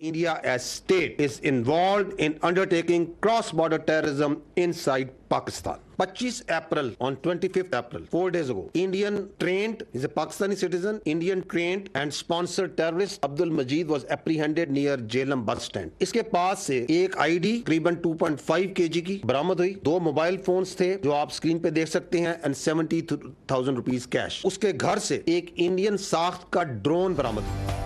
India as state is involved in undertaking cross-border terrorism inside Pakistan. 25 April, on 25th April, 4 days ago, Indian trained, is a Pakistani citizen, Indian trained and sponsored terrorist Abdul Majid was apprehended near Jhelum bus stand. इसके पास से एक ID करीबन 2.5 kg की बरामद हुई, 2 mobile phones थे जो आप स्क्रीन पे देख सकते हैं एंड 70,000 रुपीस कैश। उसके घर से एक इंडियन साख्त का ड्रोन बरामद हुआ।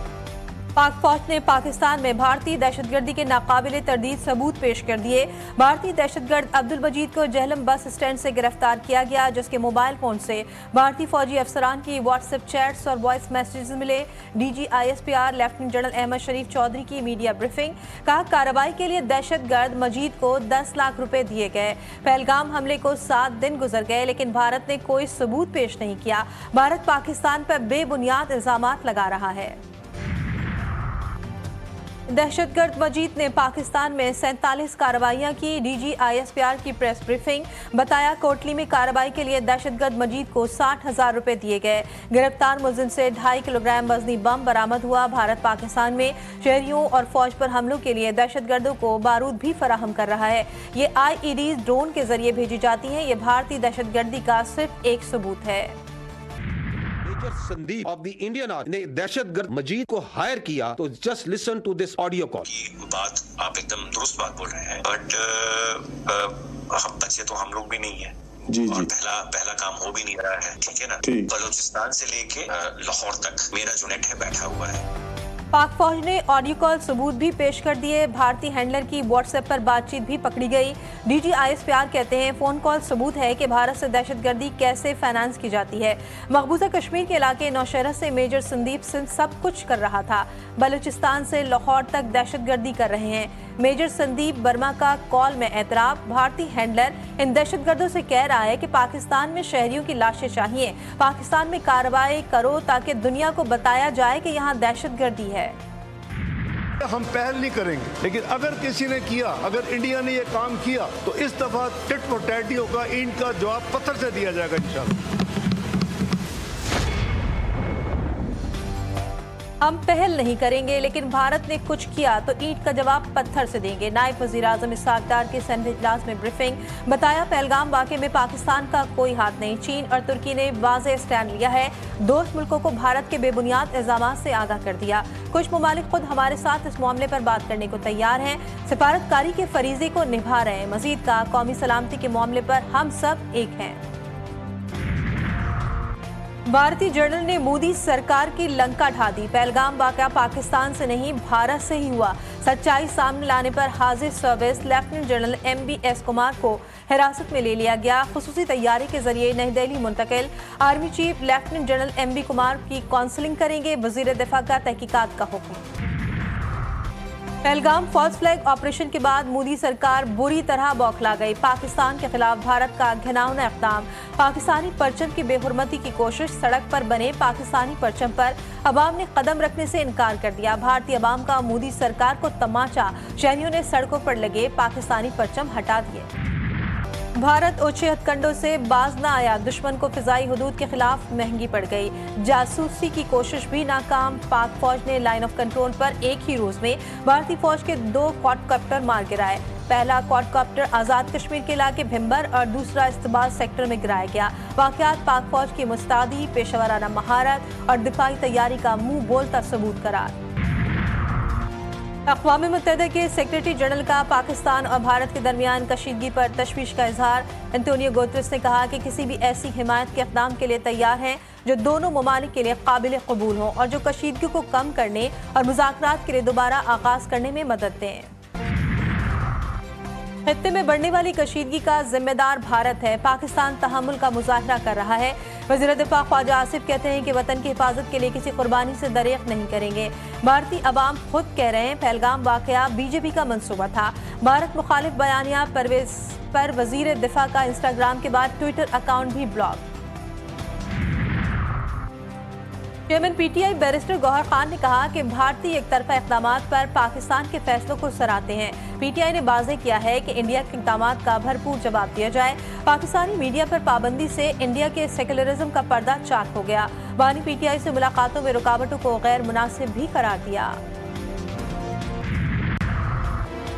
पाक फौज ने पाकिस्तान में भारतीय दहशतगर्दी के नाकाबिले तरदीद सबूत पेश कर दिए। भारतीय दहशतगर्द अब्दुल मजीद को जेहलम बस स्टैंड से गिरफ्तार किया गया, जिसके मोबाइल फोन से भारतीय फौजी अफसरान की व्हाट्सएप चैट्स और वॉइस मैसेजेस मिले। DGISPR लेफ्टिनेंट जनरल अहमद शरीफ चौधरी की मीडिया ब्रीफिंग, कहा कार्रवाई के लिए दहशतगर्द मजीद को 10 लाख रुपए दिए गए। पहलगाम हमले को 7 दिन गुजर गए लेकिन भारत ने कोई सबूत पेश नहीं किया। भारत पाकिस्तान पर बेबुनियाद इल्जामात लगा रहा है। दहशतगर्द मजीद ने पाकिस्तान में 47 कार्रवाइयां की। DGISPR की प्रेस ब्रीफिंग, बताया कोटली में कार्रवाई के लिए दहशतगर्द मजीद को 60,000 रुपए दिए गए। गिरफ्तार मुलजिम से 2.5 किलोग्राम वजनी बम बरामद हुआ। भारत पाकिस्तान में शहरियों और फौज पर हमलों के लिए दहशतगर्दों को बारूद भी फराहम कर रहा है। ये IEDs ड्रोन के जरिए भेजी जाती हैं। ये भारतीय दहशतगर्दी का सिर्फ एक सबूत है। Sandeep of the Indian army ने दहशतगर्द मजीद को हायर किया, तो just listen to this audio call. बात आप एकदम दुरुस्त बात बोल रहे हैं, बट हम बच्चे तो हम लोग भी नहीं है जी और जी पहला काम हो भी नहीं रहा है, ठीक है ना। बलूचिस्तान से लेके लाहौर तक मेरा जो नेट है बैठा हुआ है। पाक फौज ने ऑडियो कॉल सबूत भी पेश कर दिए। भारतीय हैंडलर की व्हाट्सएप पर बातचीत भी पकड़ी गई। DGISPR कहते हैं फोन कॉल सबूत है कि भारत से दहशतगर्दी कैसे फाइनेंस की जाती है। मकबूजा कश्मीर के इलाके नौशहरा से मेजर संदीप सिंह सब कुछ कर रहा था, बलूचिस्तान से लाहौर तक दहशतगर्दी कर रहे हैं। मेजर संदीप वर्मा का कॉल में एतराफ, भारतीय हैंडलर इन दहशतगर्दों से कह रहा है कि पाकिस्तान में शहरियों की लाशें चाहिए, पाकिस्तान में कार्रवाई करो ताकि दुनिया को बताया जाए कि यहाँ दहशतगर्दी है। हम पहल नहीं करेंगे, लेकिन अगर किसी ने किया, अगर इंडिया ने ये काम किया तो इस दफा टिट फॉर टैट होगा, इनका जवाब पत्थर से दिया जाएगा इंशाल्लाह। हम पहल नहीं करेंगे लेकिन भारत ने कुछ किया तो ईंट का जवाब पत्थर से देंगे। नायब वज़ीर-ए-आज़म इसहाक डार के सेनेट इजलास में ब्रीफिंग, बताया पहलगाम वाक़े में पाकिस्तान का कोई हाथ नहीं। चीन और तुर्की ने वाज़ेह स्टैंड लिया है। दोस्त मुल्कों को भारत के बेबुनियाद इल्ज़ामात से आगाह कर दिया। कुछ ममालिक खुद हमारे साथ इस मामले पर बात करने को तैयार हैं, सिफारतकारी के फरीजे को निभा रहे हैं। मजीद का कौमी सलामती के मामले पर हम सब एक हैं। भारतीय जर्नल ने मोदी सरकार की लंका ढा दी। पहलगाम वाक़या पाकिस्तान से नहीं भारत से ही हुआ। सच्चाई सामने लाने पर हाजिर service lieutenant general MBS Kumar को हिरासत में ले लिया गया। खुसूसी तैयारी के जरिए नई दिल्ली मुंतकिल। Army chief lieutenant general MB Kumar की काउंसलिंग करेंगे। वजीर दिफा का तहकीकात का हुक्म। पहलगाम फॉल्स फ्लैग ऑपरेशन के बाद मोदी सरकार बुरी तरह बौखला गई। पाकिस्तान के खिलाफ भारत का घिनौना इक़दाम, पाकिस्तानी परचम की बेहुरमती की कोशिश। सड़क पर बने पाकिस्तानी परचम पर अवाम ने कदम रखने से इनकार कर दिया। भारतीय अवाम का मोदी सरकार को तमाचा, शहरियों ने सड़कों पर लगे पाकिस्तानी परचम हटा दिए। भारत ओछे हथकंडों से बाज न आया, दुश्मन को फिजाई हुदूद के खिलाफ महंगी पड़ गई। जासूसी की कोशिश भी नाकाम। पाक फौज ने लाइन ऑफ कंट्रोल पर एक ही रोज में भारतीय फौज के 2 क्वाडकॉप्टर मार गिराए। पहला क्वाडकॉप्टर आज़ाद कश्मीर के इलाके भिम्बर और दूसरा इस्तेमाल सेक्टर में गिराया गया। वाक़यात पाक फौज की मुस्तैदी, पेशेवराना महारत और दिफाई तैयारी का मुंह बोलता सबूत करार। अक़वाम मुत्तहिदा के सेक्रेटरी जनरल का पाकिस्तान और भारत के दरमियान कशीदगी पर तशवीश का इजहार। एंटोनियो गुतेरेस ने कहा कि किसी भी ऐसी हिमायत के इक़दाम के लिए तैयार हैं जो दोनों ममालिक के लिए काबिल कबूल हो और जो कशीदगी को कम करने और मुज़ाकरात के लिए दोबारा आगाज़ करने में मदद दें। खित्ते में बढ़ने वाली कशीदगी का जिम्मेदार भारत है। पाकिस्तान तहम्मुल का मुजाहरा कर रहा है। वज़ीर दिफा ख्वाजा आसिफ कहते हैं कि वतन की हिफाजत के लिए किसी कुर्बानी से दरेक नहीं करेंगे। भारतीय अवाम खुद कह रहे हैं पहलगाम वाक़या BJP का मंसूबा था। भारत मुखालिफ बयानिया परवेज पर वज़ीर दिफा का इंस्टाग्राम के बाद ट्विटर अकाउंट भी block. Chairman PTI barrister Gohar Khan ने कहा कि भारतीय एकतरफा इक़दामात पर पाकिस्तान के फैसलों को सराहते हैं। PTI ने वाज़ेह किया है कि इंडिया के इक़दामात का भरपूर जवाब दिया जाए। पाकिस्तानी मीडिया पर पाबंदी से इंडिया के सेकुलरिज्म का पर्दा चाक हो गया। बानी PTI से मुलाकातों में रुकावटों को गैर मुनासिब भी करार दिया।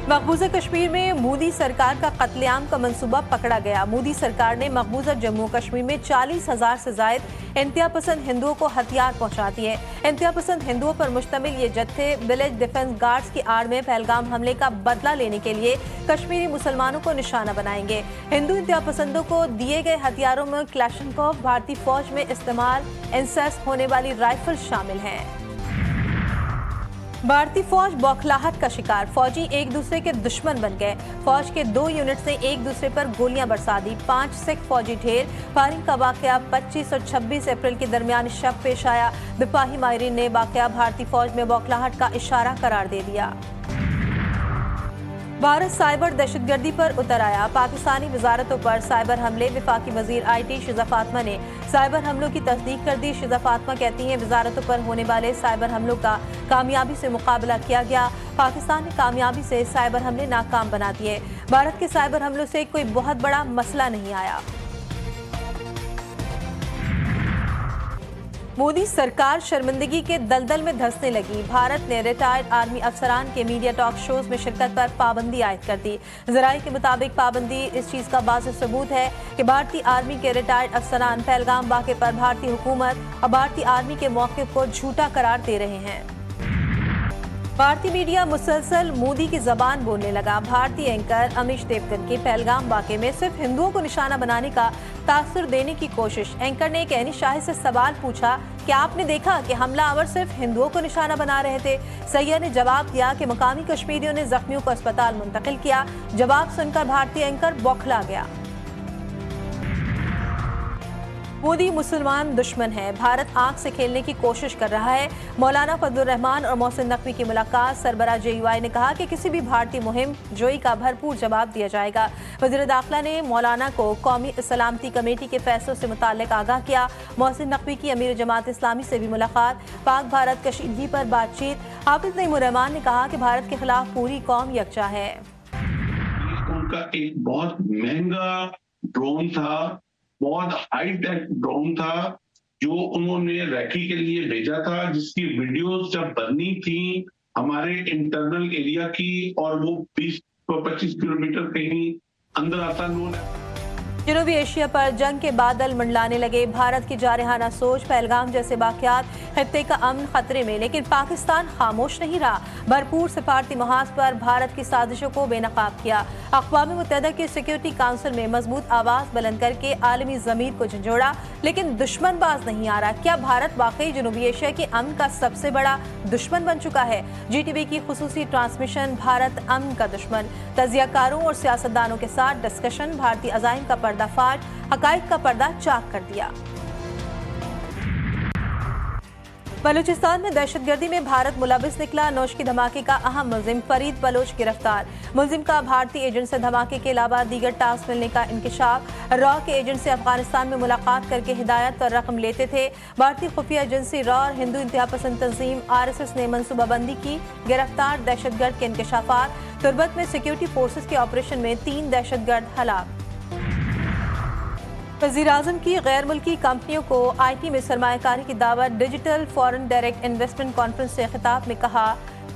मकबूजा कश्मीर में मोदी सरकार का कत्लेआम का मंसूबा पकड़ा गया। मोदी सरकार ने मकबूजा जम्मू कश्मीर में 40,000 से जायद इंतहा पसंद हिंदुओं को हथियार पहुंचा दिए। इंतहा पसंद हिंदुओं पर मुश्तमिल ये जत्थे विलेज डिफेंस गार्ड्स की आड़ में पहलगाम हमले का बदला लेने के लिए कश्मीरी मुसलमानों को निशाना बनाएंगे। हिंदू इंतहा पसंदों को दिए गए हथियारों में क्लैशनकोव, भारतीय फौज में इस्तेमाल इंसेस होने वाली राइफल शामिल हैं। भारतीय फौज बौखलाहट का शिकार, फौजी एक दूसरे के दुश्मन बन गए। फौज के 2 यूनिट ने एक दूसरे पर गोलियां बरसा दी। 5 सिख फौजी ढेर। फायरिंग का वाकया 25 और 26 अप्रैल के दरमियान शब पेश आया। सिपाही माहिरीन ने वाकया भारतीय फौज में बौखलाहट का इशारा करार दे दिया। भारत साइबर दहशतगर्दी पर उतर आया। पाकिस्तानी वजारतों पर साइबर हमले। वफाकी वजीर IT शिजा फातिमा ने साइबर हमलों की तस्दीक कर दी। शिजा फातिमा कहती हैं वजारतों पर होने वाले साइबर हमलों का कामयाबी से मुकाबला किया गया। पाकिस्तान ने कामयाबी से साइबर हमले नाकाम बना दिए। भारत के साइबर हमलों से कोई बहुत बड़ा मसला नहीं आया। मोदी सरकार शर्मिंदगी के दलदल में धंसने लगी। भारत ने रिटायर्ड आर्मी अफसरान के मीडिया टॉक शोज में शिरकत पर पाबंदी आयद कर दी। ज़राए के मुताबिक पाबंदी इस चीज का वाज़ेह सबूत है कि भारतीय आर्मी के रिटायर्ड अफसरान पहलगाम वाक़े पर भारतीय हुकूमत और भारतीय आर्मी के मौक़िफ़ को झूठा करार दे रहे हैं। भारतीय मीडिया मुसलसल मोदी की जबान बोलने लगा। भारतीय एंकर अमीश देवगन के पहलगाम वाक़े में सिर्फ हिंदुओं को निशाना बनाने का तासुर देने की कोशिश। एंकर ने एक ऐनी शाहिद से सवाल पूछा कि आपने देखा कि हमलावर सिर्फ हिंदुओं को निशाना बना रहे थे। सैयद ने जवाब दिया कि मकामी कश्मीरियों ने जख्मियों को अस्पताल मुंतकिल किया। जवाब सुनकर भारतीय एंकर बौखला गया। मोदी मुसलमान दुश्मन है। भारत आंख से खेलने की कोशिश कर रहा है। मौलाना फजलुर रहमान और मोहसिन नकवी की मुलाकात। सरबराह JUI ने कहा कि किसी भी भारतीय मुहिम जोई का भरपूर जवाब दिया जाएगा। वज़ीर दाखिला ने मौलाना को कौमी सलामती कमेटी के फैसलों से मुताल्लिक आगाह किया। मोहसिन नकवी की अमीर जमात इस्लामी से भी मुलाकात। पाक भारत कशीदगी पर बातचीत। हाफिज नईमुर रहमान ने कहा कि भारत के खिलाफ पूरी कौम यकजा है। उनका एक बहुत महंगा ड्रोन था, बहुत हाई टेक ड्रोन था जो उन्होंने रैकी के लिए भेजा था, जिसकी वीडियोस जब बननी थी हमारे इंटरनल एरिया की और वो 20-25 किलोमीटर कहीं अंदर आता जनूबी एशिया पर जंग के बादल मंडलाने लगे। भारत की जारहाना सोच, पहलगाम जैसे वाकयात खित्ते का अमन खतरे में, लेकिन पाकिस्तान खामोश नहीं रहा। भरपूर सिफारती महाज पर भारत की साजिशों को बेनकाब किया। अक़वाम मुत्तहिदा के सिक्योरिटी काउंसिल में मजबूत आवाज़ बुलंद करके आलमी ज़मीर को झंझोड़ा, लेकिन दुश्मनबाज नहीं आ रहा। क्या भारत वाकई जनूबी एशिया के अमन का सबसे बड़ा दुश्मन बन चुका है? GTV की खुसूसी ट्रांसमिशन भारत अमन का दुश्मन, तजियाकारों और सियासतदानों के साथ डिस्कशन, भारतीय अज़ाइम का पर्दाफाश, हकाइक का पर्दा चाक कर दिया। बलूचिस्तान में दहशतगर्दी में भारत मुलविस निकला। नौशकी धमाके का अहम मुलजिम फरीद बलोच गिरफ्तार। मुलजिम का भारतीय एजेंट से धमाके के अलावा दीगर टास्क मिलने का इंकशाफ। रॉ के एजेंट से अफगानिस्तान में मुलाकात करके हिदायत और रकम लेते थे। भारतीय खुफिया एजेंसी रॉ और हिंदू इंतहा पसंद तंजीम RSS ने मनसूबाबंदी की। गिरफ्तार दहशतगर्द के इंकशाफात। तुर्बत में सिक्योरिटी फोर्सेज के ऑपरेशन में 3 दहशतगर्द हलाक। वज़ीर-ए-आज़म की गैर मुल्की कंपनियों को IT में सरमायाकारी की दावत। Digital foreign direct investment conference से खिताब में कहा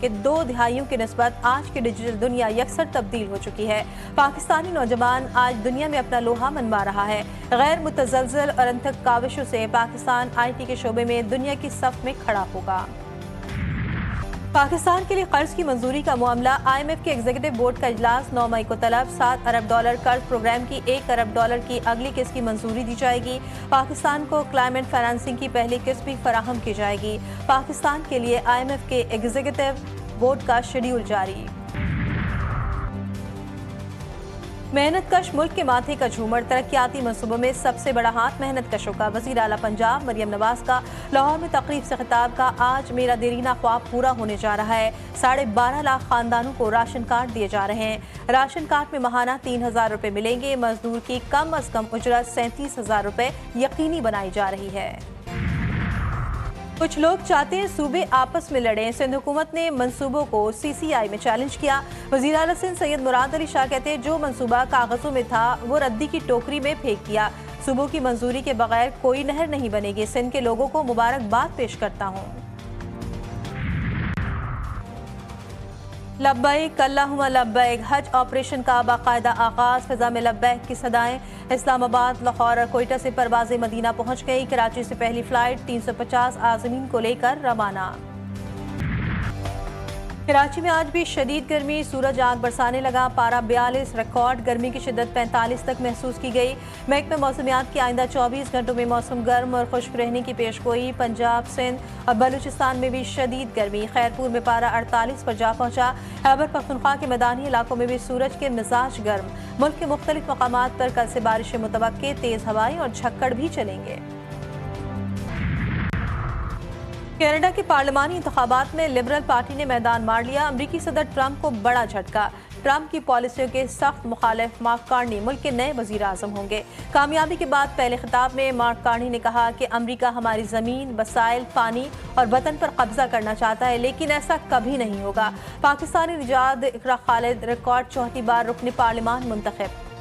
कि 2 दहाइयों की निस्बत आज की डिजिटल दुनिया यकसर तब्दील हो चुकी है। पाकिस्तानी नौजवान आज दुनिया में अपना लोहा मनवा रहा है। गैर मुतज़लज़ल और अनथक काविशों से पाकिस्तान IT के शोबे में दुनिया की सफ में खड़ा होगा। पाकिस्तान के लिए कर्ज की मंजूरी का मामला। IMF के एग्जीक्यूटिव बोर्ड का इजलास 9 मई को तलब। $7 अरब कर्ज प्रोग्राम की $1 अरब की अगली किस्त की मंजूरी दी जाएगी। पाकिस्तान को क्लाइमेट फाइनेंसिंग की पहली किस्त भी फराहम की जाएगी। पाकिस्तान के लिए IMF के एग्जीक्यूटिव बोर्ड का शेड्यूल जारी। मेहनत कश मुल्क के माथे का झूमर, तरक्याती मनसूबों में सबसे बड़ा हाथ मेहनत कशों का। वज़ीर आला पंजाब मरियम नवाज का लाहौर में तकरीब से खिताब का। आज मेरा देरीना ख्वाब पूरा होने जा रहा है। 12.5 लाख खानदानों को राशन कार्ड दिए जा रहे हैं। राशन कार्ड में माहाना 3,000 रुपये मिलेंगे। मजदूर की कम अज कम उजरत 37,000 रुपये यकीनी बनाई जा रही है। कुछ लोग चाहते हैं सूबे आपस में लड़ें। सिंध हुकूमत ने मंसूबों को CCI में चैलेंज किया। वज़ीर आला सिंध सैयद मुराद अली शाह कहते हैं जो मंसूबा कागजों में था वो रद्दी की टोकरी में फेंक दिया। सूबों की मंजूरी के बगैर कोई नहर नहीं बनेगी। सिंध के लोगों को मुबारकबाद पेश करता हूँ। लब्बैक अल्लाहुम्मा लब्बैक हज ऑपरेशन का बाकायदा आगाज, फिजा में लब्बैक की सदाएं। इस्लामाबाद, लाहौर और कोयटा से परवाज़ें मदीना पहुंच गई। कराची से पहली फ्लाइट 350 आज़मीन को लेकर रवाना। कराची में आज भी शदीद गर्मी, सूरज आग बरसाने लगा। पारा 42 रिकॉर्ड, गर्मी की शिद्दत 45 तक महसूस की गई। महकमे मौसमियात की आइंदा 24 घंटों में मौसम गर्म और खुश्क रहने की पेशगोई। पंजाब, सिंध और बलूचिस्तान में भी शदीद गर्मी। खैरपुर में पारा 48 पर जा पहुंचा। खैबर पख्तूनख्वा के मैदानी इलाकों में भी सूरज के मिजाज गर्म। मुल्क के मुख्तलिफ मकामात पर कल से बारिशें मुतवक्के, तेज हवाएं और झक्कड़ भी चलेंगे। कनाडा के पार्लिमानी इंतखाबात में लिबरल पार्टी ने मैदान मार लिया। अमरीकी सदर ट्रंप को बड़ा झटका। ट्रंप की पॉलिसियों के सख्त मुखालिफ मार्क कार्नी मुल्क के नए वजीर आजम होंगे। कामयाबी के बाद पहले खिताब में मार्क कार्नी ने कहा कि अमरीका हमारी जमीन, वसाइल, पानी और वतन पर कब्जा करना चाहता है, लेकिन ऐसा कभी नहीं होगा। पाकिस्तानी निजाद इकरा खालिद रिकॉर्ड 4थी बार रुकने पार्लिमान मुंतखब।